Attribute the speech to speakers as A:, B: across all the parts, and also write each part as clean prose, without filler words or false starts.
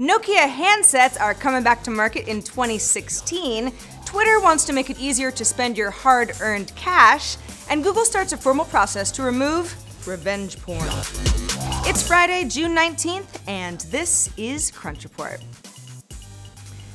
A: Nokia handsets are coming back to market in 2016. Twitter wants to make it easier to spend your hard-earned cash. And Google starts a formal process to remove revenge porn. It's Friday, June 19th, and this is Crunch Report.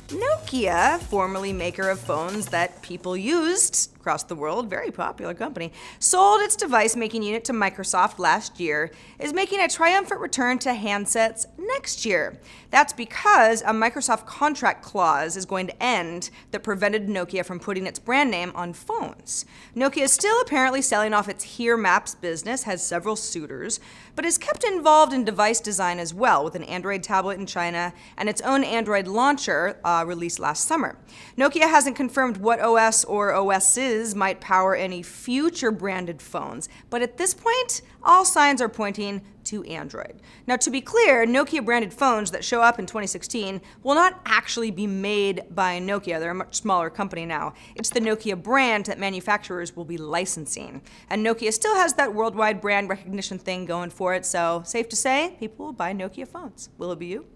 A: Nokia, formerly maker of phones that people used across the world, very popular company, sold its device-making unit to Microsoft last year, is making a triumphant return to handsets next year. That's because a Microsoft contract clause is going to end that prevented Nokia from putting its brand name on phones. Nokia is still apparently selling off its Here Maps business, has several suitors, but is kept involved in device design as well, with an Android tablet in China and its own Android launcher released last summer. Nokia hasn't confirmed what OS or OSs might power any future branded phones, but at this point, all signs are pointing to Android. Now, to be clear, Nokia branded phones that show up in 2016 will not actually be made by Nokia. They're a much smaller company now. It's the Nokia brand that manufacturers will be licensing. And Nokia still has that worldwide brand recognition thing going for it, so safe to say, people will buy Nokia phones. Will it be you?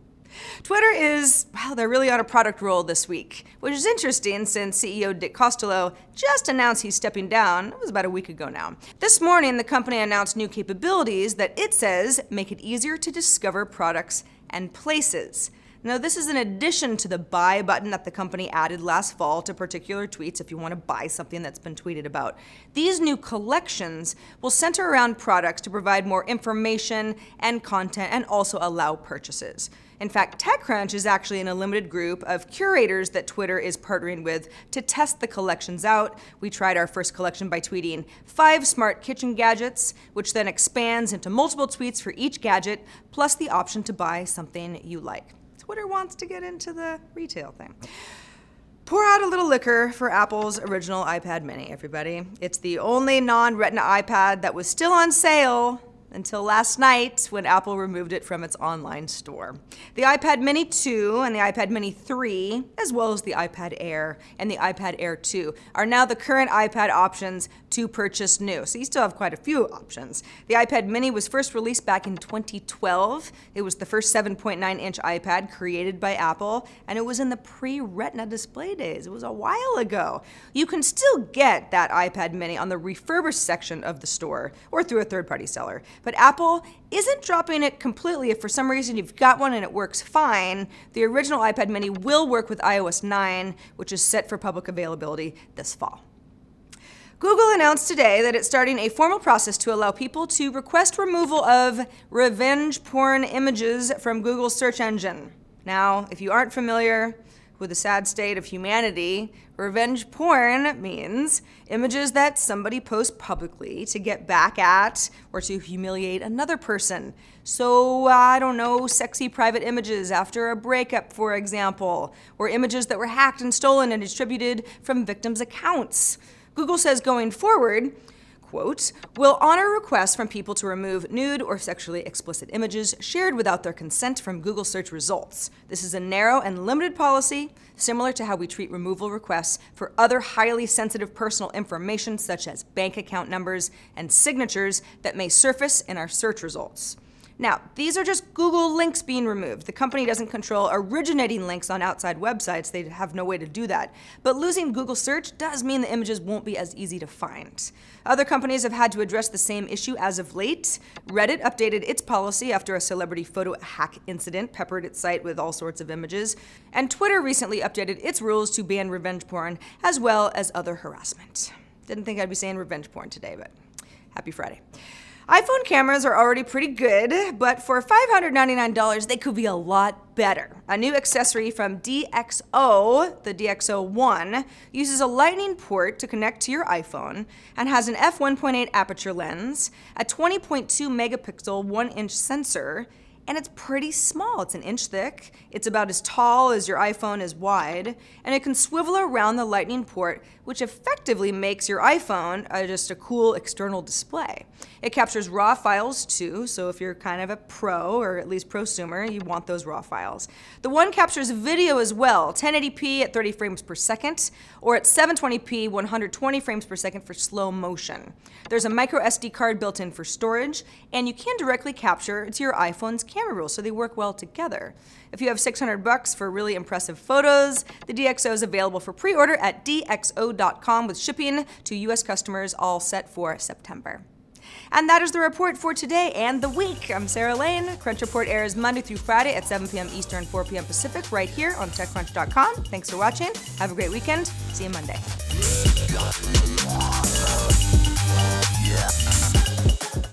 A: Twitter is, well, they're really on a product roll this week, which is interesting since CEO Dick Costolo just announced he's stepping down. It was about a week ago now. This morning, the company announced new capabilities that it says make it easier to discover products and places. Now, this is in addition to the buy button that the company added last fall to particular tweets if you want to buy something that's been tweeted about. These new collections will center around products to provide more information and content and also allow purchases. In fact, TechCrunch is actually in a limited group of curators that Twitter is partnering with to test the collections out. We tried our first collection by tweeting 5 smart kitchen gadgets, which then expands into multiple tweets for each gadget, plus the option to buy something you like. Twitter wants to get into the retail thing. Pour out a little liquor for Apple's original iPad mini, everybody. It's the only non-Retina iPad that was still on sale until last night when Apple removed it from its online store. The iPad mini 2 and the iPad mini 3, as well as the iPad Air and the iPad Air 2, are now the current iPad options to purchase new. So you still have quite a few options. The iPad mini was first released back in 2012. It was the first 7.9-inch iPad created by Apple, and it was in the pre-Retina display days. It was a while ago. You can still get that iPad mini on the refurbished section of the store or through a third-party seller. But Apple isn't dropping it completely. If for some reason you've got one and it works fine, the original iPad mini will work with iOS 9, which is set for public availability this fall. Google announced today that it's starting a formal process to allow people to request removal of revenge porn images from Google's search engine. Now, if you aren't familiar with the sad state of humanity, revenge porn means images that somebody posts publicly to get back at or to humiliate another person. So, I don't know, sexy private images after a breakup, for example, or images that were hacked and stolen and distributed from victims' accounts. Google says going forward, quote, will honor requests from people to remove nude or sexually explicit images shared without their consent from Google search results. This is a narrow and limited policy, similar to how we treat removal requests for other highly sensitive personal information such as bank account numbers and signatures that may surface in our search results. Now, these are just Google links being removed. The company doesn't control originating links on outside websites. They have no way to do that. But losing Google search does mean the images won't be as easy to find. Other companies have had to address the same issue as of late. Reddit updated its policy after a celebrity photo hack incident peppered its site with all sorts of images. And Twitter recently updated its rules to ban revenge porn as well as other harassment. Didn't think I'd be saying revenge porn today, but happy Friday. iPhone cameras are already pretty good, but for $599, they could be a lot better. A new accessory from DxO, the DxO1, uses a lightning port to connect to your iPhone and has an f1.8 aperture lens, a 20.2 megapixel 1-inch sensor, and it's pretty small. It's an inch thick, it's about as tall as your iPhone is wide, and it can swivel around the lightning port which effectively makes your iPhone just a cool external display. It captures RAW files too, so if you're kind of a pro, or at least prosumer, you want those RAW files. The One captures video as well, 1080p at 30 frames per second, or at 720p 120 frames per second for slow motion. There's a micro SD card built in for storage, and you can directly capture to your iPhone's camera roll, so they work well together. If you have $600 for really impressive photos, the DxO is available for pre-order at dxo.com with shipping to US customers all set for September. And that is the report for today and the week. I'm Sarah Lane. Crunch Report airs Monday through Friday at 7 p.m. Eastern, 4 p.m. Pacific, right here on TechCrunch.com. Thanks for watching. Have a great weekend. See you Monday.